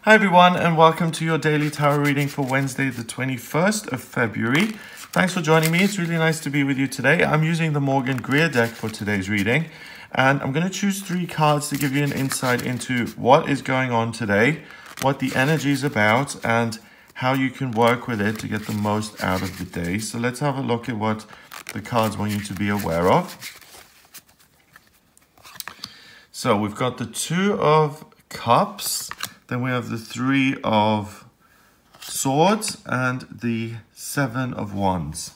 Hi everyone, and welcome to your daily tarot reading for Wednesday the 21st of February. Thanks for joining me. It's really nice to be with you today. I'm using the Morgan Greer deck for today's reading, and I'm going to choose 3 cards to give you an insight into what is going on today, what the energy is about, and how you can work with it to get the most out of the day. So let's have a look at what the cards want you to be aware of. So we've got the 2 of Cups, then we have the 3 of Swords, and the 7 of Wands.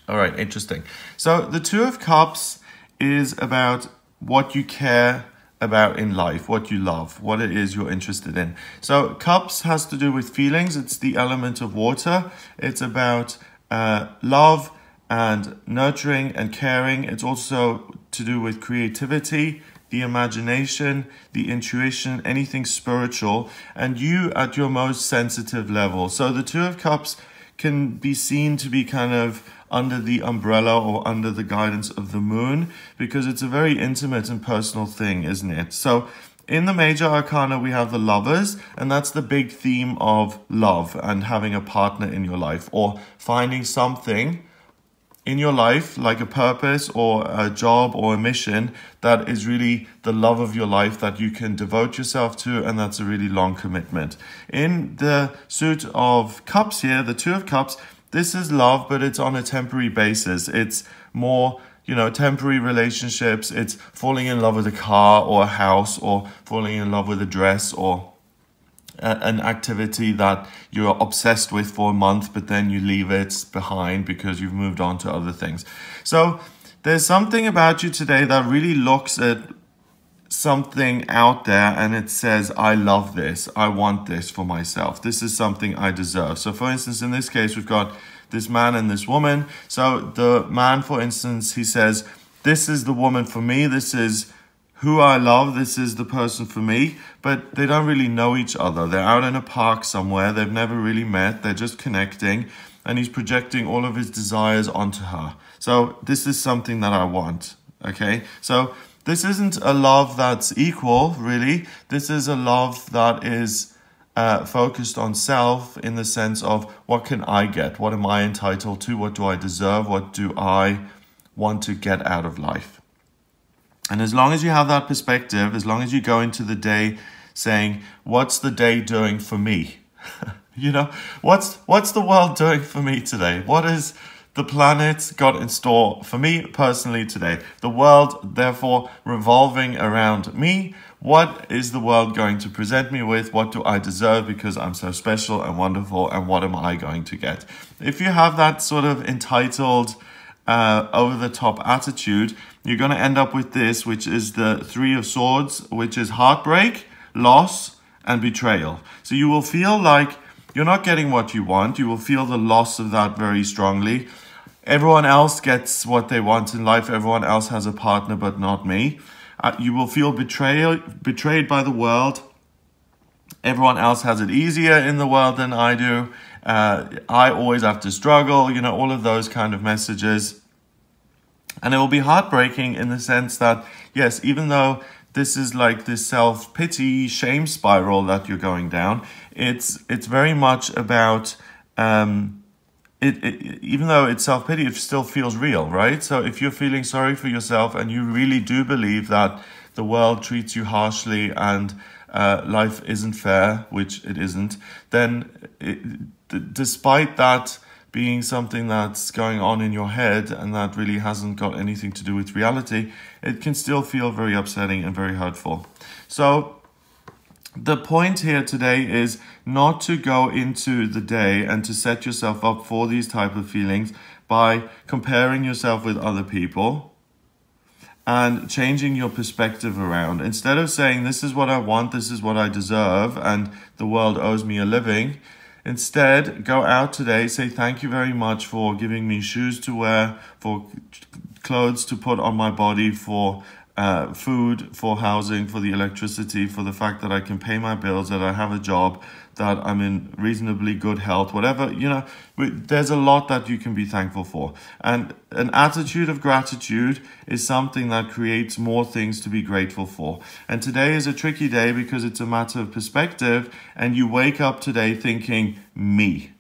All right, interesting. So the 2 of Cups is about what you care about in life, what you love, what it is you're interested in. So Cups has to do with feelings. It's the element of water. It's about love and nurturing and caring. It's also to do with creativity, the imagination, the intuition, anything spiritual, and you at your most sensitive level. So the 2 of Cups can be seen to be kind of under the umbrella or under the guidance of the moon, because it's a very intimate and personal thing, isn't it? So in the major arcana, we have the Lovers, and that's the big theme of love and having a partner in your life, or finding something in your life, like a purpose or a job or a mission that is really the love of your life that you can devote yourself to, and that's a really long commitment. In the suit of Cups here, the 2 of Cups, this is love, but it's on a temporary basis. It's more, temporary relationships. It's falling in love with a car or a house, or falling in love with a dress, or an activity that you're obsessed with for a month, but then you leave it behind because you've moved on to other things. So there's something about you today that really looks at something out there and it says, I love this, I want this for myself, this is something I deserve. So for instance, in this case, we've got this man and this woman. So the man, for instance, he says, this is the woman for me, this is who I love, this is the person for me, but they don't really know each other. They're out in a park somewhere, they've never really met, they're just connecting, and he's projecting all of his desires onto her. So this is something that I want, okay? So this isn't a love that's equal, really. This is a love that is focused on self, in the sense of, what can I get? What am I entitled to? What do I deserve? What do I want to get out of life? And as long as you have that perspective, as long as you go into the day saying, what's the day doing for me? What's the world doing for me today? What is the planet got in store for me personally today? The world, therefore, revolving around me. What is the world going to present me with? What do I deserve because I'm so special and wonderful? And what am I going to get? If you have that sort of entitled, over-the-top attitude, you're going to end up with this, which is the 3 of Swords, which is heartbreak, loss, and betrayal. So you will feel like you're not getting what you want. You will feel the loss of that very strongly. Everyone else gets what they want in life. Everyone else has a partner, but not me. You will feel betrayed by the world. Everyone else has it easier in the world than I do. I always have to struggle, all of those kind of messages. And it will be heartbreaking in the sense that, yes, even though this is like this self-pity, shame spiral that you're going down, it's very much about, even though it's self-pity, it still feels real, right? So if you're feeling sorry for yourself and you really do believe that the world treats you harshly and life isn't fair, which it isn't, then despite that being something that's going on in your head and that really hasn't got anything to do with reality, it can still feel very upsetting and very hurtful. So the point here today is not to go into the day and to set yourself up for these type of feelings by comparing yourself with other people and changing your perspective around. Instead of saying, this is what I want, this is what I deserve, and the world owes me a living, instead, go out today, say thank you very much for giving me shoes to wear, for clothes to put on my body, for food, for housing, for the electricity, for the fact that I can pay my bills, that I have a job, that I'm in reasonably good health, whatever, you know, there's a lot that you can be thankful for. And an attitude of gratitude is something that creates more things to be grateful for. And today is a tricky day because it's a matter of perspective, and you wake up today thinking, me.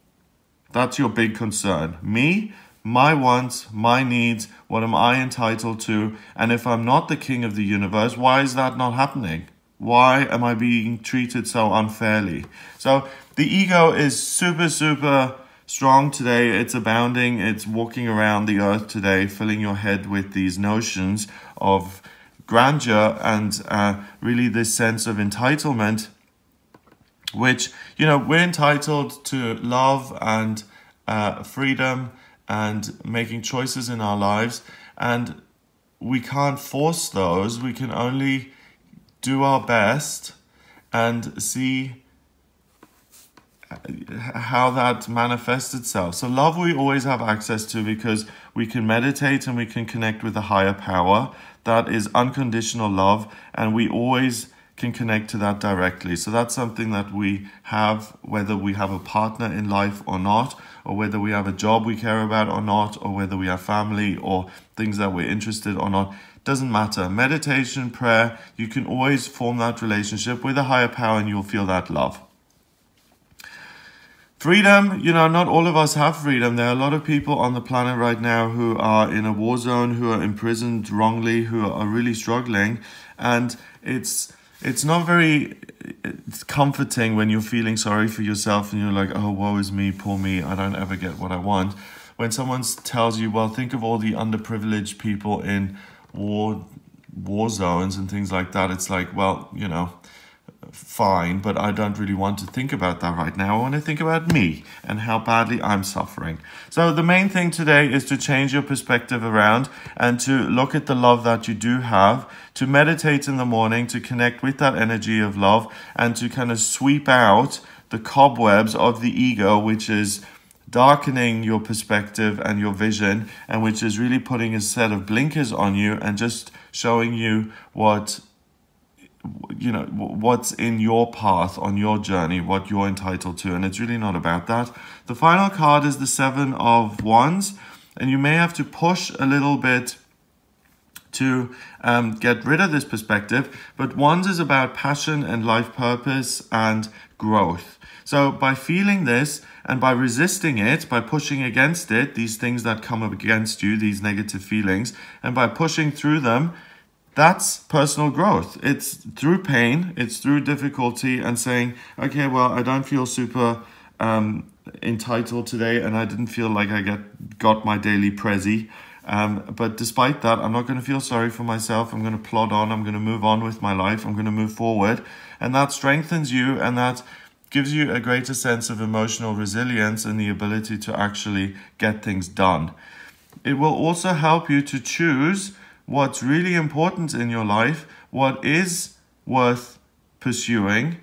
That's your big concern. Me, my wants, my needs, what am I entitled to? And if I'm not the king of the universe, why is that not happening? Why am I being treated so unfairly? So the ego is super, super strong today. It's abounding. It's walking around the earth today, filling your head with these notions of grandeur and really this sense of entitlement, which, you know, we're entitled to love and freedom and making choices in our lives. And we can't force those. We can only do our best and see how that manifests itself. So love we always have access to because we can meditate and we can connect with a higher power. That is unconditional love, and we always can connect to that directly. So that's something that we have, whether we have a partner in life or not, or whether we have a job we care about or not, or whether we have family or things that we're interested or not. Doesn't matter. Meditation, prayer, you can always form that relationship with a higher power and you'll feel that love. Freedom, you know, not all of us have freedom. There are a lot of people on the planet right now who are in a war zone, who are imprisoned wrongly, who are really struggling. And it's not very comforting when you're feeling sorry for yourself and you're like, oh, woe is me, poor me, I don't ever get what I want. When someone tells you, well, think of all the underprivileged people in war zones and things like that, it's like, well, you know, fine, but I don't really want to think about that right now. I want to think about me and how badly I'm suffering. So the main thing today is to change your perspective around and to look at the love that you do have, to meditate in the morning, to connect with that energy of love, and to kind of sweep out the cobwebs of the ego, which is darkening your perspective and your vision, and which is really putting a set of blinkers on you and just showing you what, you know, what's in your path on your journey, what you're entitled to. And it's really not about that. The final card is the 7 of Wands, and you may have to push a little bit to get rid of this perspective. But Wands is about passion and life purpose and growth. So by feeling this and by resisting it, by pushing against it, these things that come up against you, these negative feelings, and by pushing through them, that's personal growth. It's through pain, it's through difficulty, and saying, okay, well, I don't feel super entitled today, and I didn't feel like I got my daily prezi. But despite that, I'm not going to feel sorry for myself. I'm going to plod on. I'm going to move on with my life. I'm going to move forward. And that strengthens you, and that gives you a greater sense of emotional resilience and the ability to actually get things done. It will also help you to choose what's really important in your life, what is worth pursuing,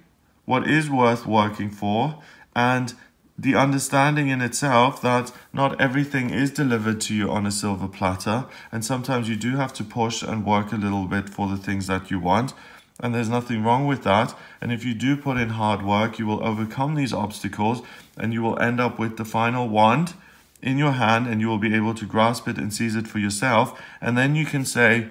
what is worth working for, and the understanding in itself that not everything is delivered to you on a silver platter, and sometimes you do have to push and work a little bit for the things that you want, and there's nothing wrong with that. And if you do put in hard work, you will overcome these obstacles, and you will end up with the final wand in your hand, and you will be able to grasp it and seize it for yourself. And then you can say,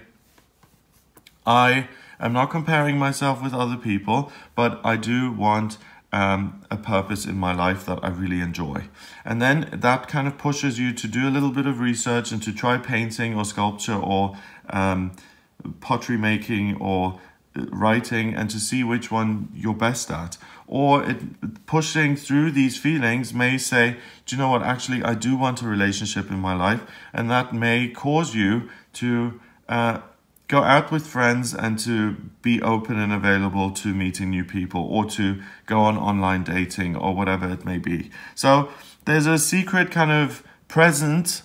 I am not comparing myself with other people, but I do want a purpose in my life that I really enjoy. And then that kind of pushes you to do a little bit of research and to try painting or sculpture or pottery making or writing, and to see which one you're best at. Or pushing through these feelings may say, do you know what, actually I do want a relationship in my life, and that may cause you to go out with friends and to be open and available to meeting new people, or to go on online dating, or whatever it may be. So there's a secret kind of present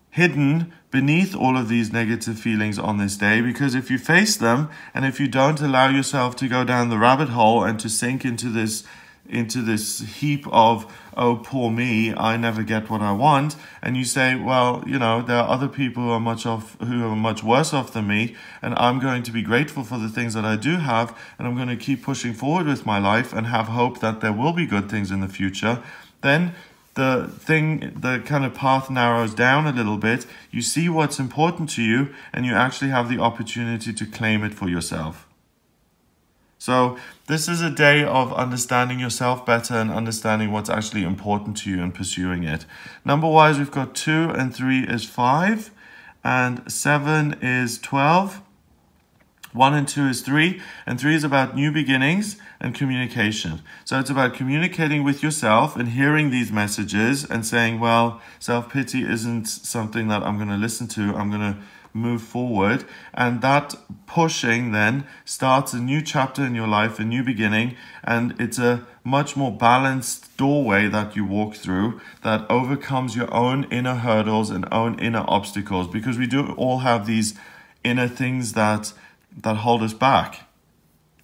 hidden beneath all of these negative feelings on this day, because if you face them and if you don't allow yourself to go down the rabbit hole and to sink into this into this heap of, oh, poor me, I never get what I want. And you say, well, you know, there are other people who are much worse off than me, and I'm going to be grateful for the things that I do have, and I'm going to keep pushing forward with my life and have hope that there will be good things in the future. Then the kind of path narrows down a little bit. You see what's important to you, and you actually have the opportunity to claim it for yourself. So this is a day of understanding yourself better and understanding what's actually important to you and pursuing it. Number-wise, we've got 2 and 3 is 5, and 7 is 12. 1 and 2 is 3, and 3 is about new beginnings and communication. So it's about communicating with yourself and hearing these messages and saying, well, self-pity isn't something that I'm going to listen to. I'm going to move forward. And that pushing then starts a new chapter in your life, a new beginning, and it's a much more balanced doorway that you walk through that overcomes your own inner hurdles and own inner obstacles, because we do all have these inner things that hold us back.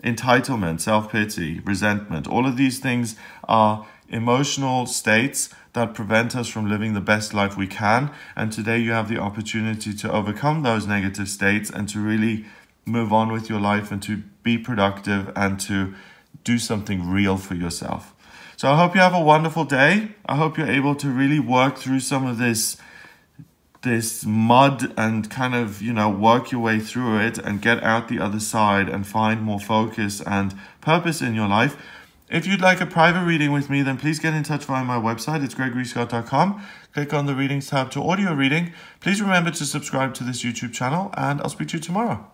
Entitlement, self-pity, resentment, all of these things are emotional states that prevent us from living the best life we can. And today you have the opportunity to overcome those negative states and to really move on with your life and to be productive and to do something real for yourself. So I hope you have a wonderful day. I hope you're able to really work through some of this mud and kind of, you know, work your way through it and get out the other side and find more focus and purpose in your life. If you'd like a private reading with me, then please get in touch via my website. It's gregoryscott.com. Click on the readings tab to audio reading. Please remember to subscribe to this YouTube channel, and I'll speak to you tomorrow.